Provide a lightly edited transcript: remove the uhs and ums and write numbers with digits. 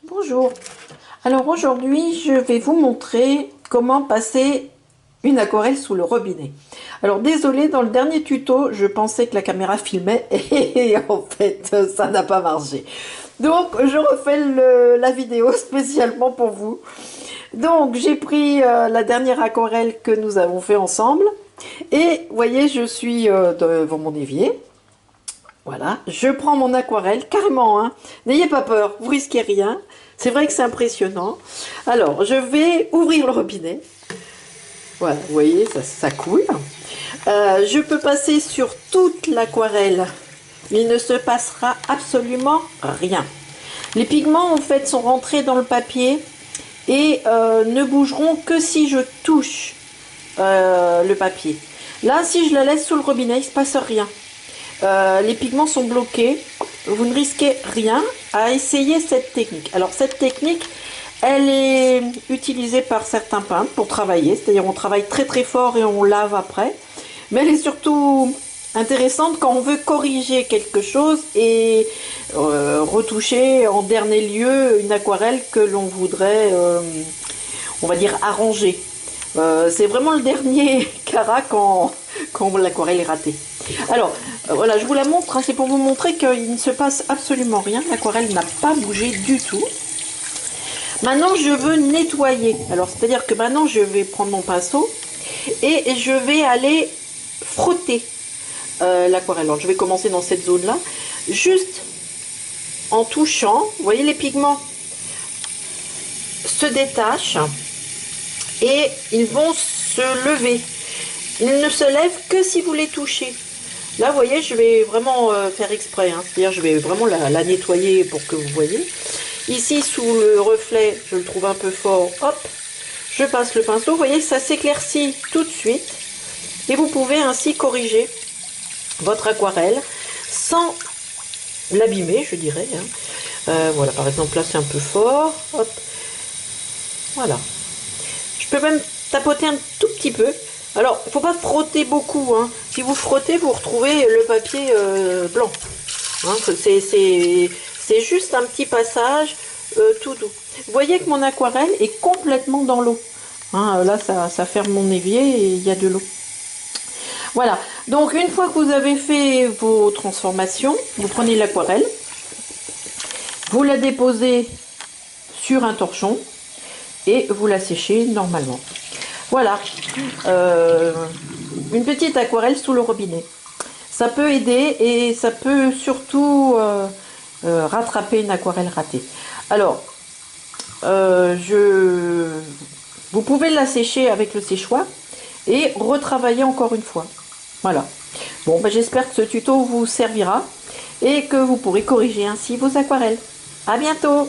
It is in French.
Bonjour. Alors aujourd'hui, je vais vous montrer comment passer une aquarelle sous le robinet. Alors désolé, dans le dernier tuto, je pensais que la caméra filmait et en fait, ça n'a pas marché. Donc, je refais la vidéo spécialement pour vous. Donc, j'ai pris la dernière aquarelle que nous avons fait ensemble. Et vous voyez, je suis devant mon évier. Voilà, je prends mon aquarelle, carrément, hein. N'ayez pas peur, vous risquez rien. C'est vrai que c'est impressionnant. Alors, je vais ouvrir le robinet. Voilà, vous voyez, ça coule. Je peux passer sur toute l'aquarelle. Il ne se passera absolument rien. Les pigments, en fait, sont rentrés dans le papier et ne bougeront que si je touche le papier. Là, si je la laisse sous le robinet, il ne se passe rien. Les pigments sont bloqués, vous ne risquez rien à essayer cette technique. Alors cette technique, elle est utilisée par certains peintres pour travailler, c'est-à-dire on travaille très très fort et on lave après, mais elle est surtout intéressante quand on veut corriger quelque chose et retoucher en dernier lieu une aquarelle que l'on voudrait, on va dire, arranger. C'est vraiment le dernier carat quand l'aquarelle est ratée. Alors, voilà, je vous la montre, hein, c'est pour vous montrer qu'il ne se passe absolument rien. L'aquarelle n'a pas bougé du tout. Maintenant, je veux nettoyer. Alors, c'est-à-dire que maintenant, je vais prendre mon pinceau et je vais aller frotter l'aquarelle. Alors, je vais commencer dans cette zone-là, juste en touchant. Vous voyez, les pigments se détachent et ils vont se lever. Ils ne se lèvent que si vous les touchez. Là, vous voyez, je vais vraiment faire exprès, hein. C'est-à-dire je vais vraiment la nettoyer pour que vous voyez. Ici, sous le reflet, je le trouve un peu fort. Hop, je passe le pinceau. Vous voyez, ça s'éclaircit tout de suite. Et vous pouvez ainsi corriger votre aquarelle sans l'abîmer, je dirais, hein. Voilà, par exemple, là, c'est un peu fort. Hop, voilà. Je peux même tapoter un tout petit peu. Alors, il ne faut pas frotter beaucoup, hein. Si vous frottez, vous retrouvez le papier blanc. Hein, c'est juste un petit passage tout doux. Vous voyez que mon aquarelle est complètement dans l'eau. Hein, là, ça ferme mon évier et il y a de l'eau. Voilà. Donc, une fois que vous avez fait vos transformations, vous prenez l'aquarelle, vous la déposez sur un torchon et vous la séchez normalement. Voilà, une petite aquarelle sous le robinet. Ça peut aider et ça peut surtout rattraper une aquarelle ratée. Alors, vous pouvez la sécher avec le séchoir et retravailler encore une fois. Voilà. Bon, ben, j'espère que ce tuto vous servira et que vous pourrez corriger ainsi vos aquarelles. À bientôt!